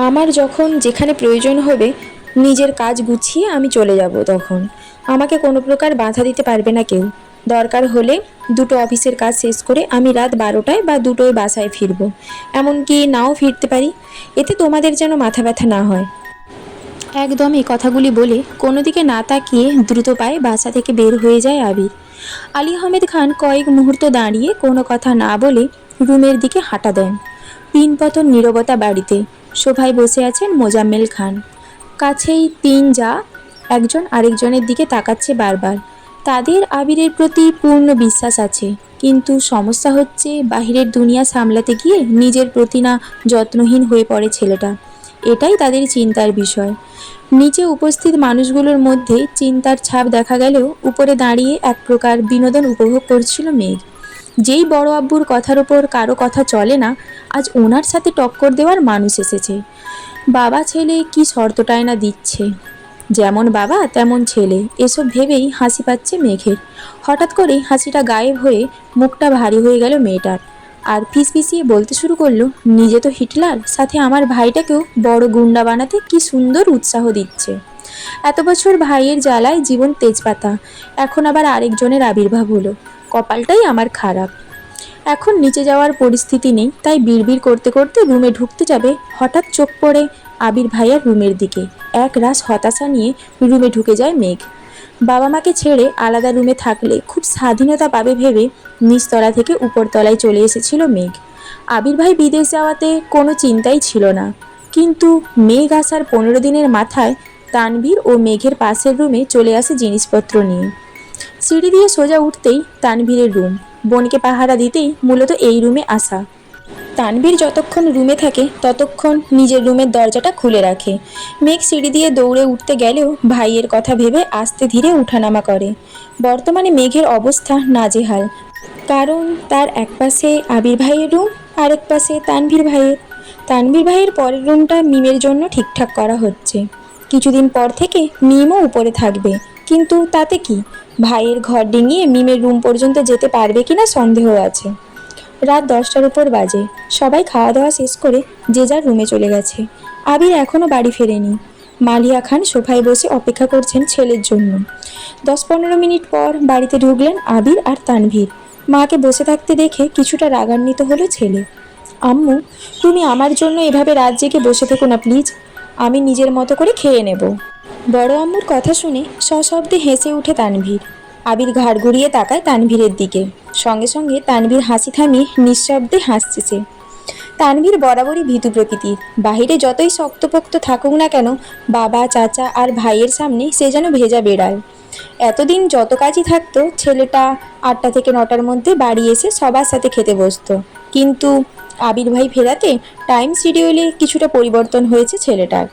আমার যখন যেখানে প্রয়োজন হবে নিজের কাজ গুছিয়ে আমি চলে যাব, তখন আমাকে কোনো প্রকার বাধা দিতে পারবে না কেউ। দরকার হলে দুটো অফিসের কাজ শেষ করে আমি রাত 12টায় বা 2টোয় বাসায় ফিরবো, এমনকি নাও ফিরতে পারি। এতে তোমাদের যেন মাথা ব্যথা না হয়। একদম এই কথাগুলি বলে কোনো দিকে না তাকিয়ে দ্রুত পায়ে বাসা থেকে বের হয়ে যায় আবির। আলী আহমেদ খান কয়েক মুহূর্ত দাঁড়িয়ে কোনো কথা না বলে রুমের দিকে হাঁটা দেন। পিনপতন নীরবতা বাড়িতে। সোফায় বসে আছেন মোজাম্মেল খান। কাছেই তিন যা একজন আরেকজনের দিকে তাকাচ্ছে বারবার। তাদের আবিরের প্রতি পূর্ণ বিশ্বাস আছে, কিন্তু সমস্যা হচ্ছে বাহিরের দুনিয়া সামলাতে গিয়ে নিজের প্রতি না যত্নহীন হয়ে পড়ে ছেলেটা। এটাই তাদের চিন্তার বিষয়। নিচে উপস্থিত মানুষগুলোর মধ্যে চিন্তার ছাপ দেখা গেলেও উপরে দাঁড়িয়ে এক প্রকার বিনোদন উপভোগ করছিল মেঘ। যেই বড় আব্বুর কথার ওপর কারো কথা চলে না, আজ ওনার সাথে টক্কর দেওয়ার মানুষ এসেছে। বাবা ছেলে কি শর্তটাই না দিচ্ছে, যেমন বাবা তেমন ছেলে, এসব ভেবেই হাসি পাচ্ছে মেঘের। হঠাৎ করেই হাসিটা গায়েব হয়ে মুখটা ভারী হয়ে গেল মেয়েটার, আর ফিসফিসিয়ে বলতে শুরু করলো, নিজে তো হিটলার, সাথে আমার ভাইটাকেও বড় গুন্ডা বানাতে কি সুন্দর উৎসাহ দিচ্ছে। এত বছর ভাইয়ের জ্বালায় জীবন তেজপাতা, এখন আবার আরেকজনের আবির্ভাব হলো। কপালটাই আমার খারাপ। এখন নিচে যাওয়ার পরিস্থিতি নেই, তাই বিড়বিড় করতে করতে রুমে ঢুকতে যাবে, হঠাৎ চোখ পড়ে আবির ভাইয়ার রুমের দিকে। এক রাশ হতাশা নিয়ে রুমে ঢুকে যায় মেঘ। বাবা মাকে ছেড়ে আলাদা রুমে থাকলে খুব স্বাধীনতা পাবে ভেবে নিচতলা থেকে উপরতলায় চলে এসেছিল মেঘ। আবির ভাই বিদেশ যাওয়াতে কোনো চিন্তাই ছিল না, কিন্তু মেঘ আসার 15 দিনের মাথায় তানভীর ও মেঘের পাশের রুমে চলে আসে জিনিসপত্র নিয়ে। সিঁড়ি দিয়ে সোজা উঠতেই তানভীরের রুম, বোনকে পাহারা দিতেই মূলত এই রুমে আসা। তানভীর যতক্ষণ রুমে থাকে ততক্ষণ নিজের রুমের দরজাটা খুলে রাখে। মেঘ সিঁড়ি দিয়ে দৌড়ে উঠতে গেলেও ভাইয়ের কথা ভেবে আস্তে ধীরে উঠানামা করে। বর্তমানে মেঘের অবস্থা নাজেহাল, কারণ তার এক পাশে আবির ভাইয়ের রুম, আরেক পাশে তানভীর ভাইয়ের। তানভীর ভাইয়ের পরের রুমটা মিমের জন্য ঠিকঠাক করা হচ্ছে। কিছুদিন পর থেকে মিমও উপরে থাকবে, কিন্তু তাতে কি, ভাইয়ের ঘর ডিঙিয়ে মিমের রুম পর্যন্ত যেতে পারবে কিনা সন্দেহ আছে। রাত 10টার উপর বাজে। সবাই খাওয়া দাওয়া শেষ করে যে যার রুমে চলে গেছে। আবির এখনও বাড়ি ফেরেনি। মালিয়া খান সোফায় বসে অপেক্ষা করছেন ছেলের জন্য। 10-15 মিনিট পর বাড়িতে ঢুকলেন আবির আর তানভীর। মাকে বসে থাকতে দেখে কিছুটা রাগান্বিত হলো ছেলে। আম্মু, তুমি আমার জন্য এভাবে রাত জেগে বসে থেকো না প্লিজ, আমি নিজের মতো করে খেয়ে নেব। বড় আম্মুর কথা শুনে সশব্দে হেসে উঠে তানভীর। আবির ঘাড় ঘুরিয়ে তাকায় তানভীরের দিকে। সঙ্গে সঙ্গে তানভীর হাসি থামিয়ে নিঃশব্দে হাসছে সে। তানভীর বরাবরই ভীতু প্রকৃতির। বাহিরে যতই শক্তপোক্ত থাকুক না কেন, বাবা চাচা আর ভাইয়ের সামনে সে যেন ভেজা বেড়াল। এতদিন যত কাজই থাকতো, ছেলেটা 8টা থেকে 9টার মধ্যে বাড়ি এসে সবার সাথে খেতে বসতো। কিন্তু আবির ভাই ফেরাতে টাইম শিডিউলে কিছুটা পরিবর্তন হয়েছে ছেলেটার।